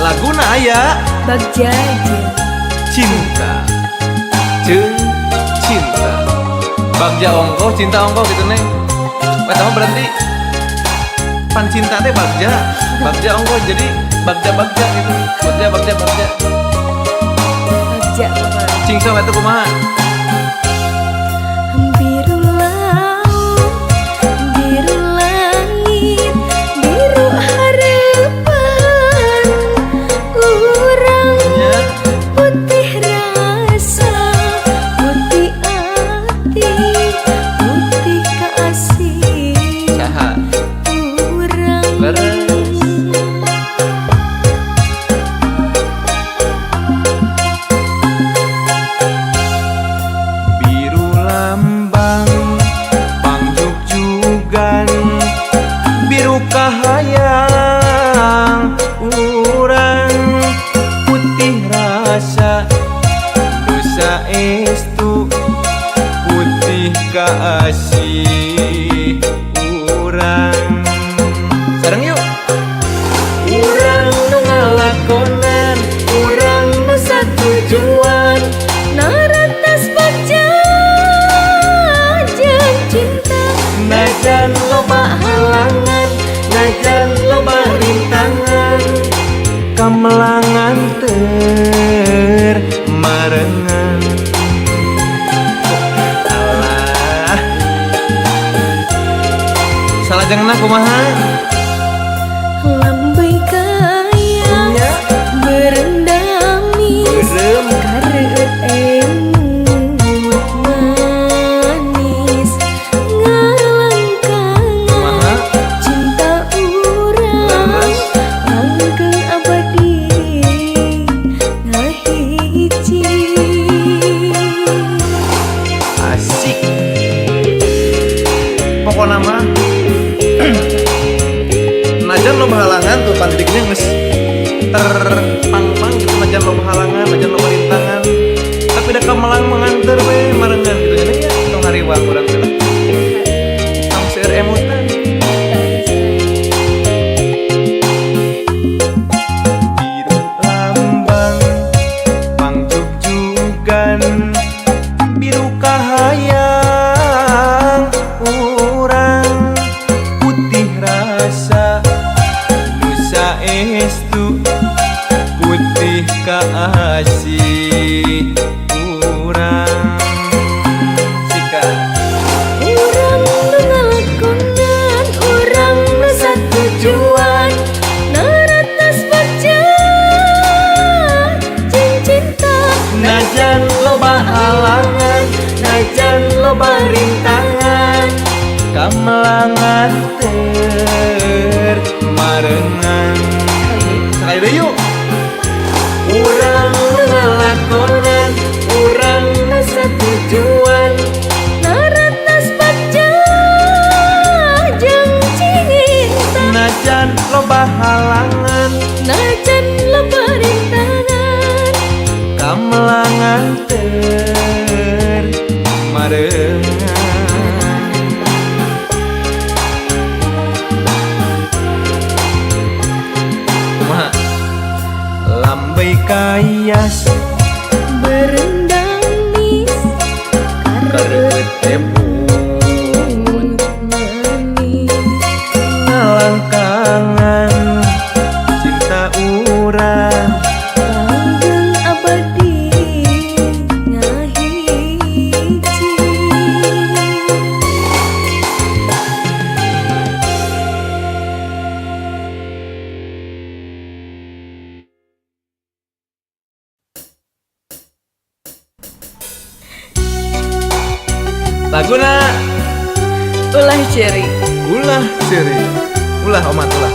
Laguna aya Bagja cinta jeung cinta. Bagja ongkoh cinta ongkoh gitu neng. Pertama berarti pan cinta teh bagja. Bagja ongkoh jadi bagja gitu. Bagja. Bagja Cing sok eta kumaha? biru laut, biru langit, biru harapan urang, putih rasa, putih hati, putih kasih Saha? urang. Leres. Biru lambang pangjugjugan, biru kahayang urang, putih rasa dosa estu, putih kasih urang. Sareng yuk. Urang nu ngalakonan, urang nu satujuan, Naratas bagja jeung cinta, najan loba halangan, najan loba rintangan, kamelangan marengan. Alah, salah jangan kumaha? lambai kayang berendamis, Berem. kareuet emut manis, ngalangkangan Kumaha? cinta urang Leres. langgeng abadi ngahiji. Asik. Pokoknya mah najan lo halangan tuh pandidiknya nges terpang-pang gitu, najan lo halangan, najan lo rintangan, tapi udah kemelang mengantar we marengan gitu ya tong hariwang urang teh tong seueur emutan. Biru lambang pangjugjugan, biru kahayang urang, putih rasa nusa estu, putih kasih urang. Sika Urang nu ngalakonan, urang nu satujuan, naratas bagja jeung cinta, najan loba halangan, najan loba rintangan, kamelangan marengan. Sekali deh yuk. Urang nu ngalakonan, urang nu satujuan, naratas bagja jeung cinta, najan loba halangan, najan loba rintangan, kamelangan marengan. Kumaha? Lambai kayas berendamis, kareuet emut manis, ngalangkangan cinta urang, langgeng abadi ngahiji. Laguna Ulah ceri ulah seri, ulah omat ulah.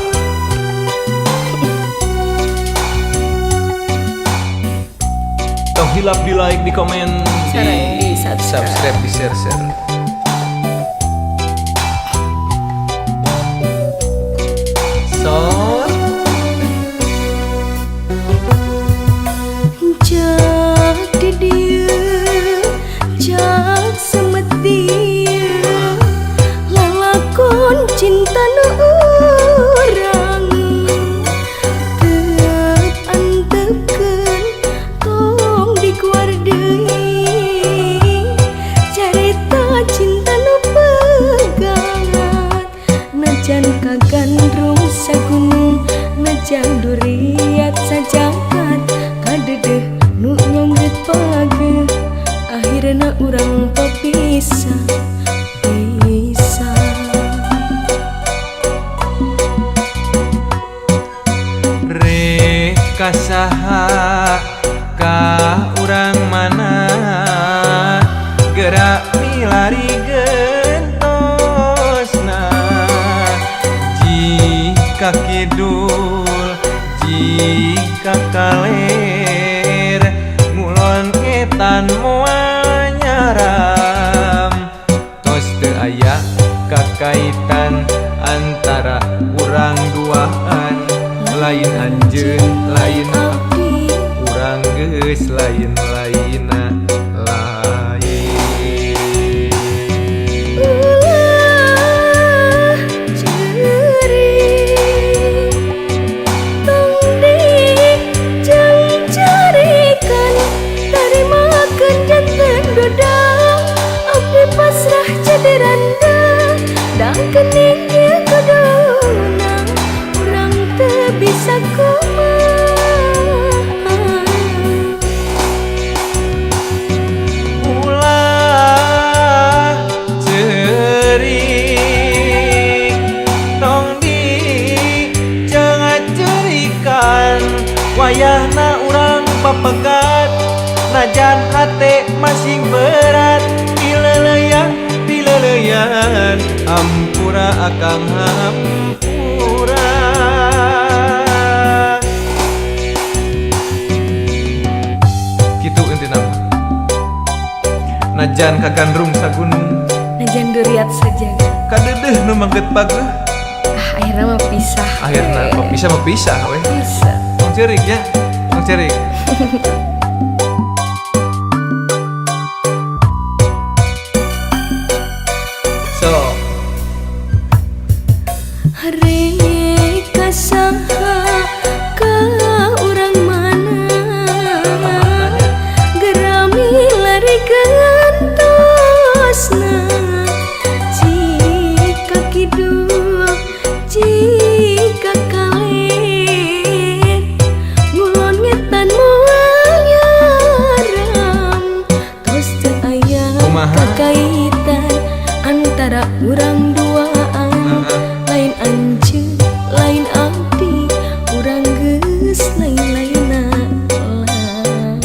Tong hilap di like, di komen, Sareng di subscribe. di share. Sor Jadi dia jak semeti lalakon cinta nu urang kagandrung sagunung ngejang duriat sajakat kadedeh nu nyangget page akhirna urang pepisah kasaha ka urang mana gerak milari gentosna jika kidul jika kaler ngulon etan moal nyaram tos teu aya kakaitan antara urang duaan lain anjeun lain abdi urang geus lain-lainna lain ulah ceurik tong dijeng carikan tarimakeun janten dodang abdi pasrah jadi randa dan kening ieu kuduna urang teu bisa kumaha ulah ceurik tong dijeng cerikan wayahna urang papegat najan hate masing berat pileleyan ampura akang hampura kitu intina najan kagandrung sagunung najan duriat saja kadedeh nu mangget pageh akhirnya mah pisah akhirna mepisah weh bisa tong cerik ya tong cerik so hari kasaha ka urang mana gerami lari gantosna jika kidul jika kaler ngulon ngetan moal nyaram tos teu aya Kumaha? kakaitan antara urang duaan lain anjeun lain abdi urang geus lain-lainna lain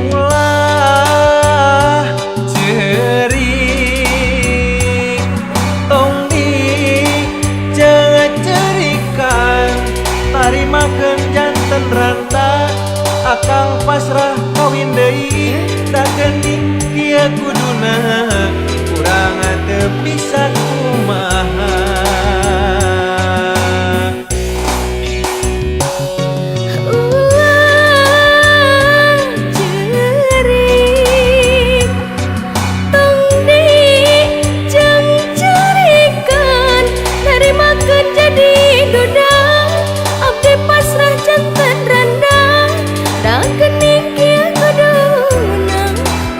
ulah cerik tong dijeng cerikan tarimakeun janten ranta akang pasrah kawin deui da geuning kieu kuduna urang teu bisa kumaha ulah ceurik tong dijeng cerikan tarimakeun jadi dodang abdi pasrah janten randang da geuning kieu kuduna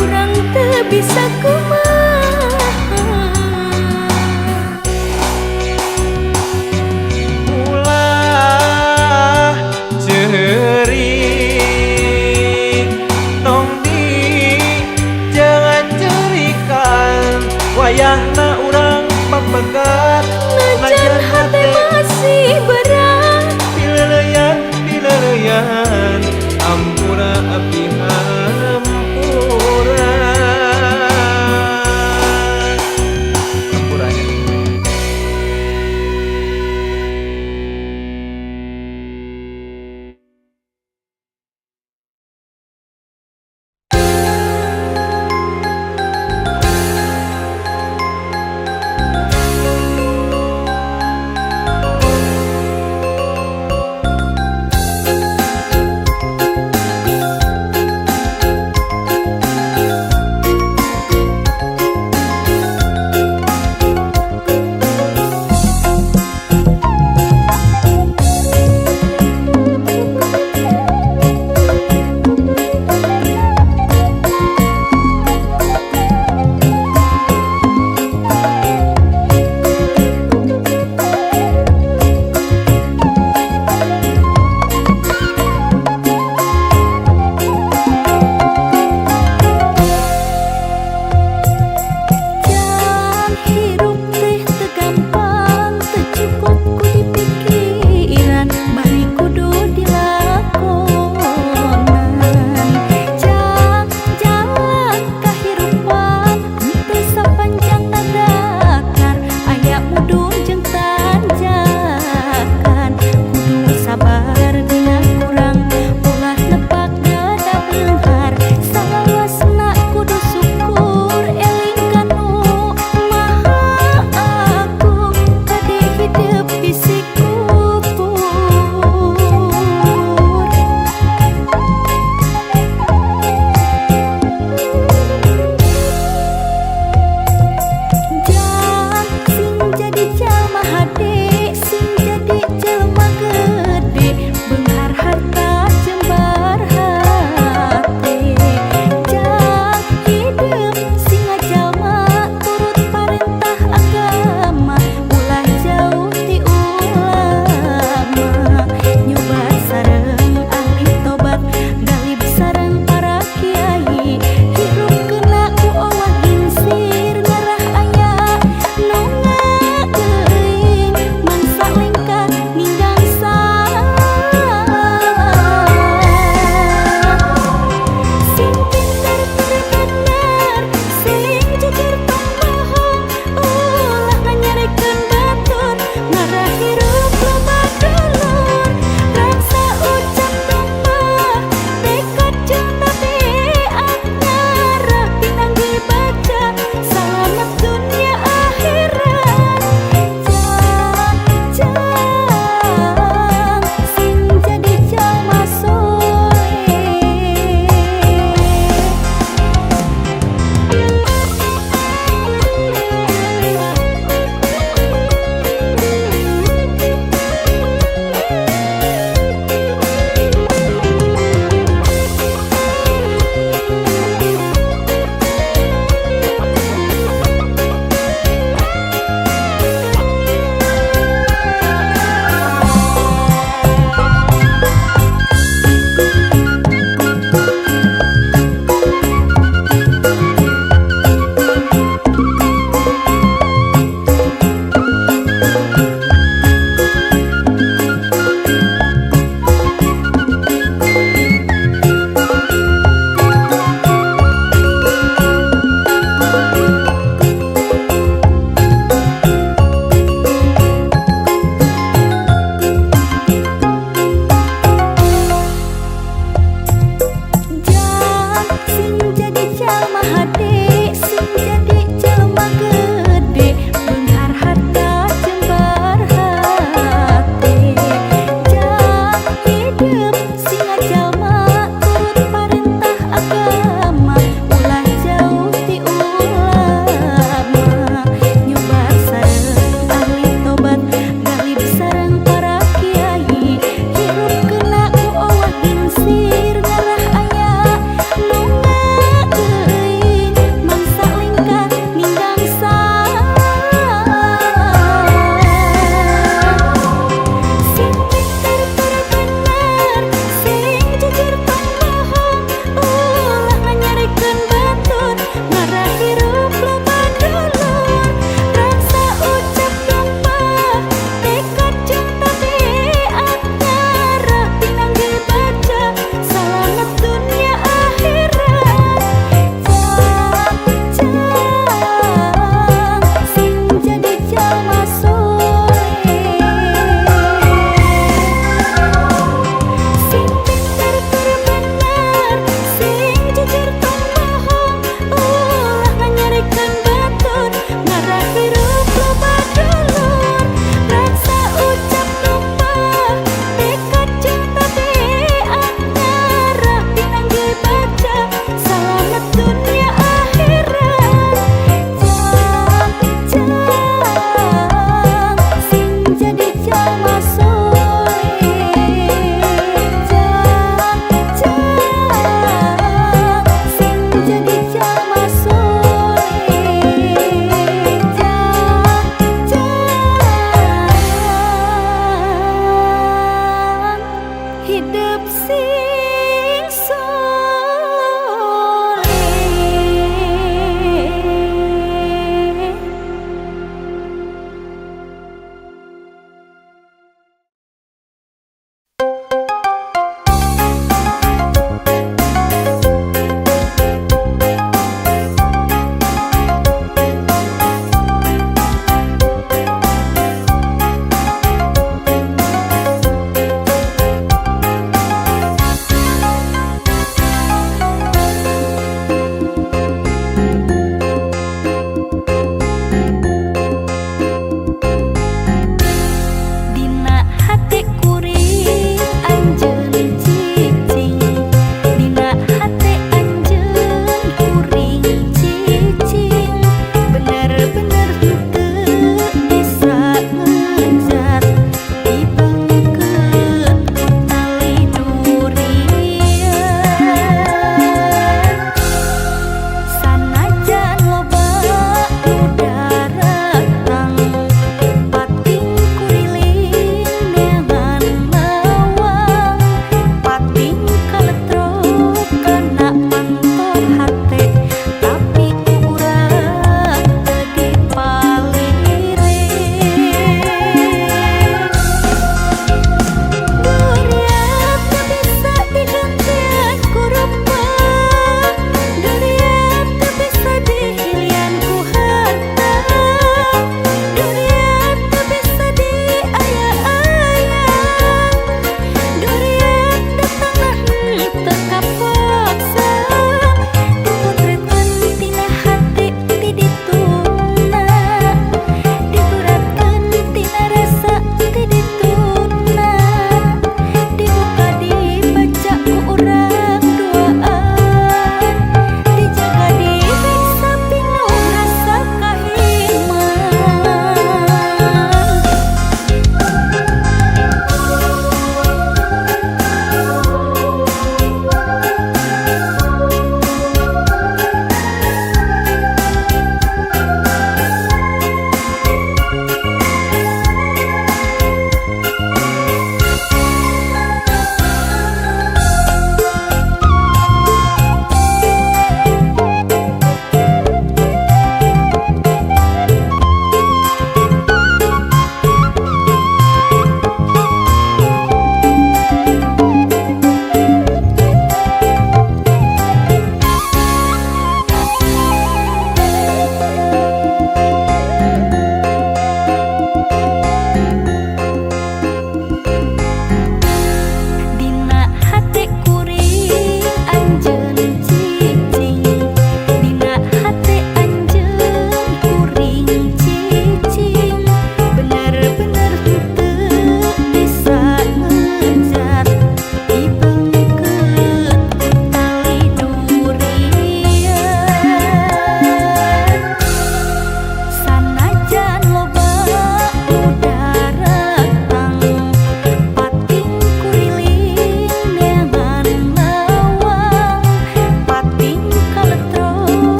urang teu bisa kumaha ulah cerik tong dijeng cerikan wayahna urang papegat najan hate masih berat pileleyan ampura abdi hampura ampuranya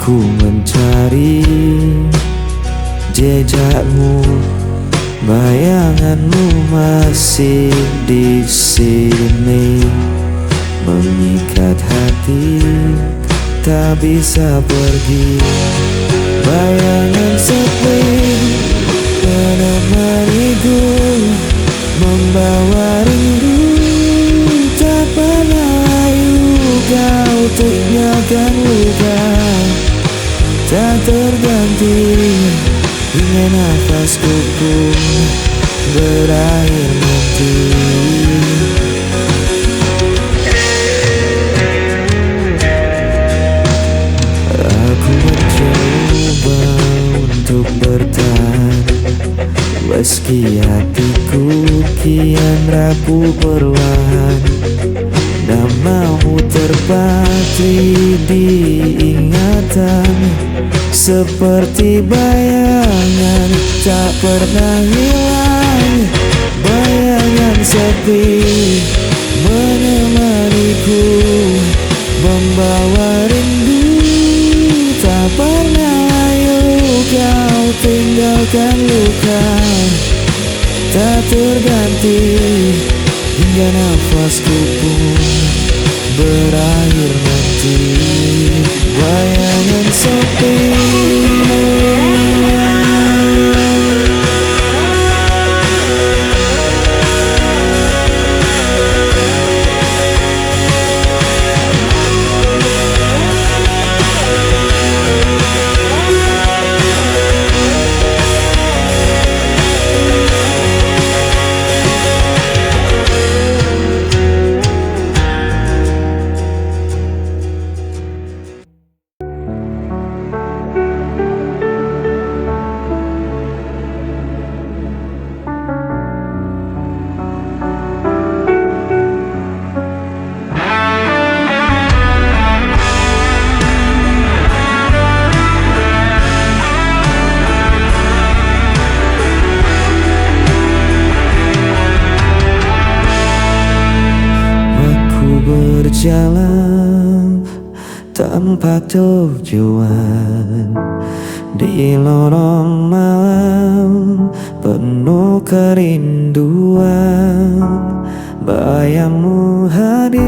Aku mencari jejakmu, bayanganmu masih di sini, mengikat hati tak bisa pergi. Bayangan sepi menemaniku, membawa rindu tak pernah layu. Kau tinggalkan luka tak terganti, hingga nafasku pun berakhir nanti. Aku mencoba untuk bertahan, meski hatiku kian rapuh perlahan. Namamu terpatri di ingatan, seperti bayangan tak pernah hilang. Bayangan sepi menemaniku, membawa rindu tak pernah layu. Kau tinggalkan luka tak terganti, hingga nafasku pun berakhir nanti. Bayangan sepi berjalan tanpa tujuan di lorong malam penuh kerinduan. Bayangmu hadir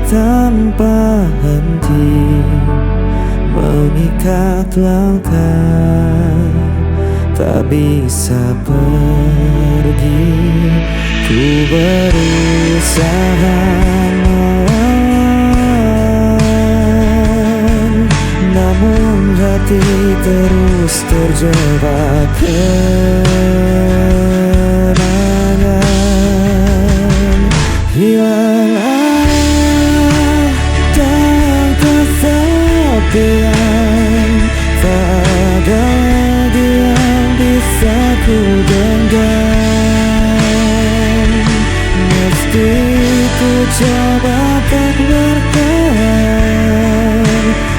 tanpa henti, mengikat langkah tak bisa pergi. Ku berusaha melawan, namun hati terus terjebak kenangan. Hilang arah dan kesepian, tak ada lagi yang bisa ku genggam. Meski ku coba tak bertahan,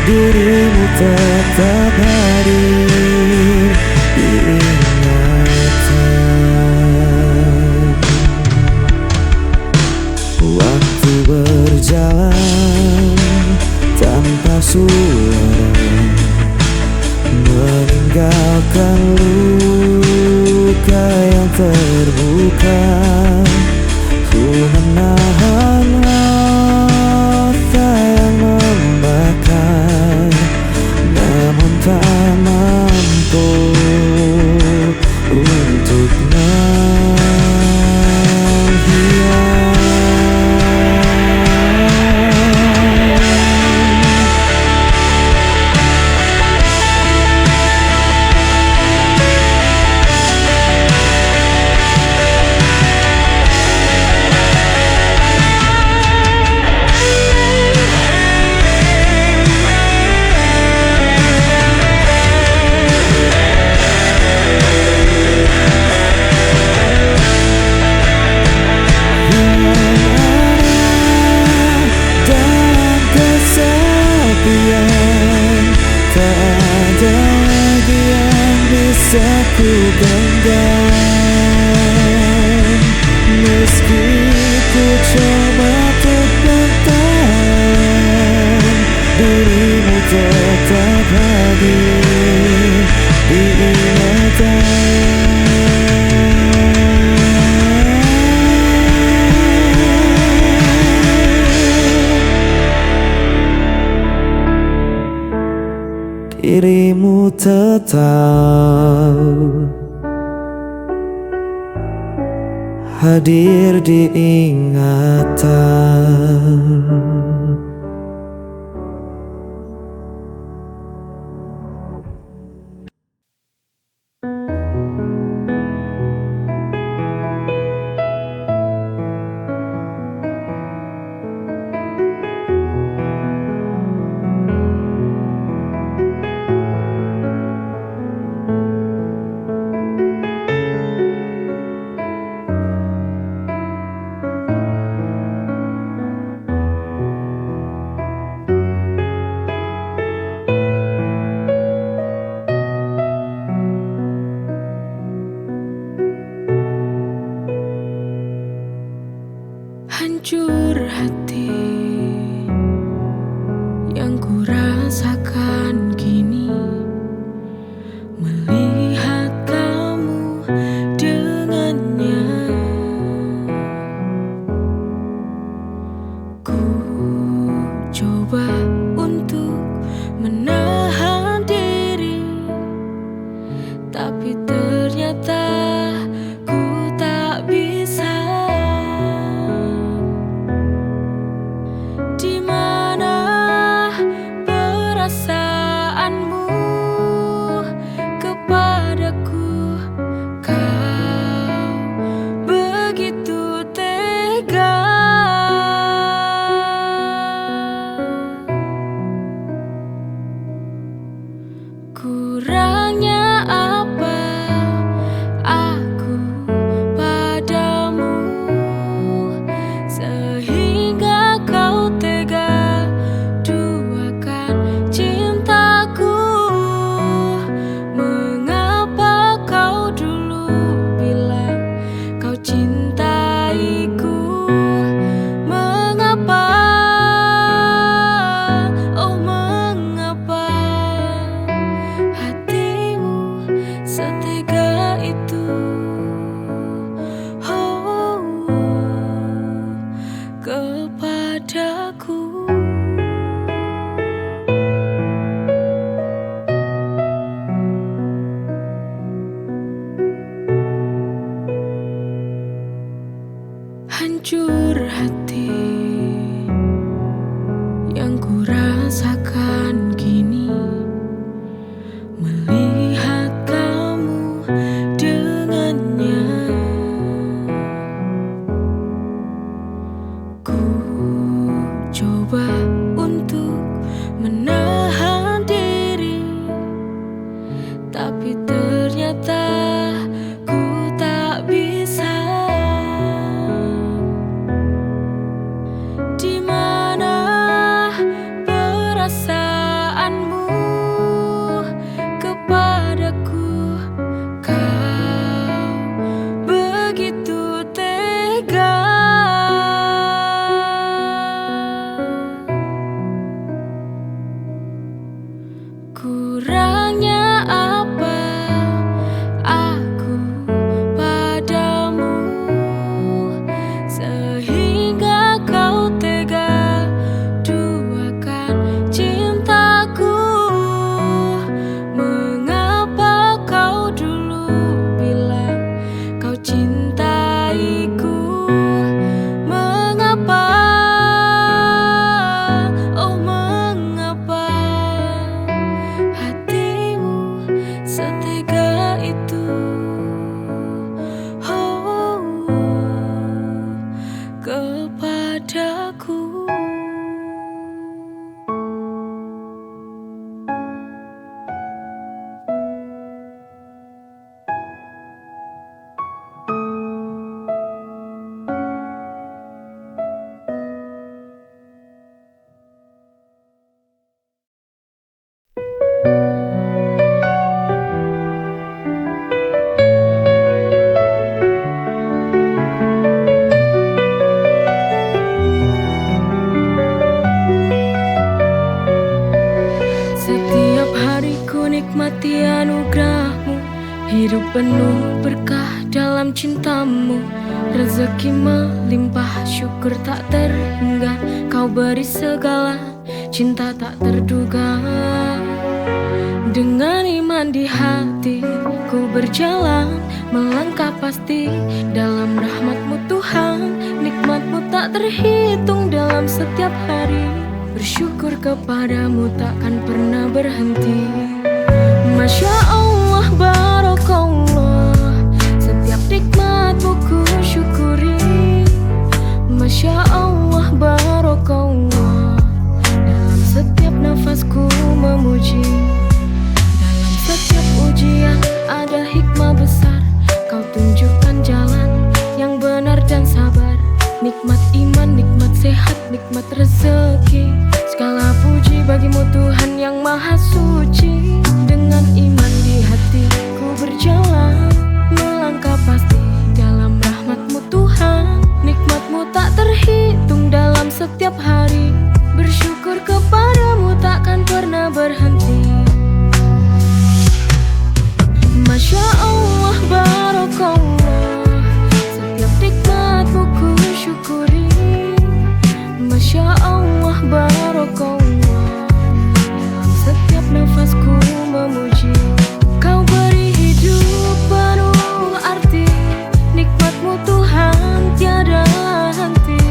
dirimu tetap hadir di ingatan. Waktu berjalan tanpa suara, meninggalkan luka yang terbuka. Ku menahan rasa yang membakar, namun tak mampu untuk menghilang. Ku genggam, meski ku coba untuk bertahan, dirimu dirimu tetap hadir di ingatan. Hancur hati yang ku rasakan kini, melihat kamu dengannya. Ku coba untuk menahan diri, tapi ternyata ku tak bisa. Di mana perasaanmu kepadaku? Kau begitu tega. Kurangnya apa aku padamu sehingga kau tega duakan cintaku? Mengapa kau dulu bilang kau cintaiku? Mengapa, oh mengapa hatimu setega itu? Oh, kepadaku. Hancur hati yang ku rasakan kini, melihat kamu dengannya. Ku coba untuk menahan diri, tapi ternyata ku tak bisa. Di mana perasaanmu kepadaku? Kau begitu tega. Kurangnya apa aku padamu sehingga kau tega duakan cintaku? Mengapa kau dulu bilang kau cintaiku? Mengapa, oh mengapa hatimu setega itu? Oh, kepadaku. Setiap hari ku nikmati anugerahmu, hidup penuh berkah dalam cintamu. Rezeki melimpah, syukur tak terhingga, kau beri segala cinta tak terduga. Dengan iman di hati, ku berjalan, melangkah pasti dalam rahmat-Mu Tuhan. Nikmat-Mu tak terhitung dalam setiap hari. Bersyukur kepadamu takkan pernah berhenti. Masya Allah, Barakallah, setiap nikmat-Mu ku syukuri. Masya Allah, Barakallah, dalam setiap nafasku memuji. Dalam setiap ujian ada hikmah besar. Kau tunjukkan jalan yang benar dan sabar. Nikmat iman, nikmat sehat, nikmat rezeki. Segala puji bagimu Tuhan yang maha suci. Dengan iman di hati ku berjalan, melangkah pasti dalam rahmat-Mu Tuhan. Nikmat-Mu tak terhitung dalam setiap hari. Bersyukur kepadamu takkan pernah berhenti. Masya Allah, Barakallah, setiap nikmat-Mu ku syukuri. Masya Allah, Barakallah, dalam setiap nafasku memuji. Kau beri hidup penuh arti. Nikmat-Mu Tuhan tiada henti.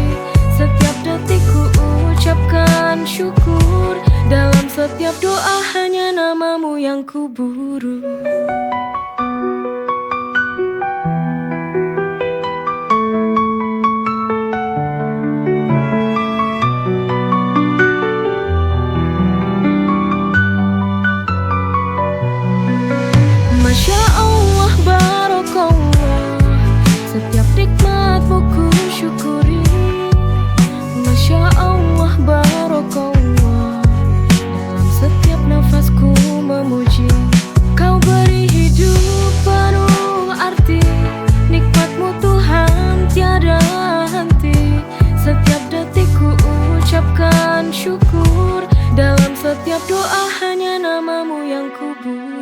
Setiap detik ku ucapkan syukur. Dalam setiap doa hanya nama-Mu yang ku buru. Masya Allah, Barakallah, setiap nikmat-Mu ku syukuri. Masya Allah, Barakallah, dalam setiap nafasku memuji. Kau beri hidup penuh arti. Nikmat-Mu Tuhan tiada henti. Setiap detik ku ucapkan syukur. Dalam setiap doa hanya nama-Mu yang ku buru.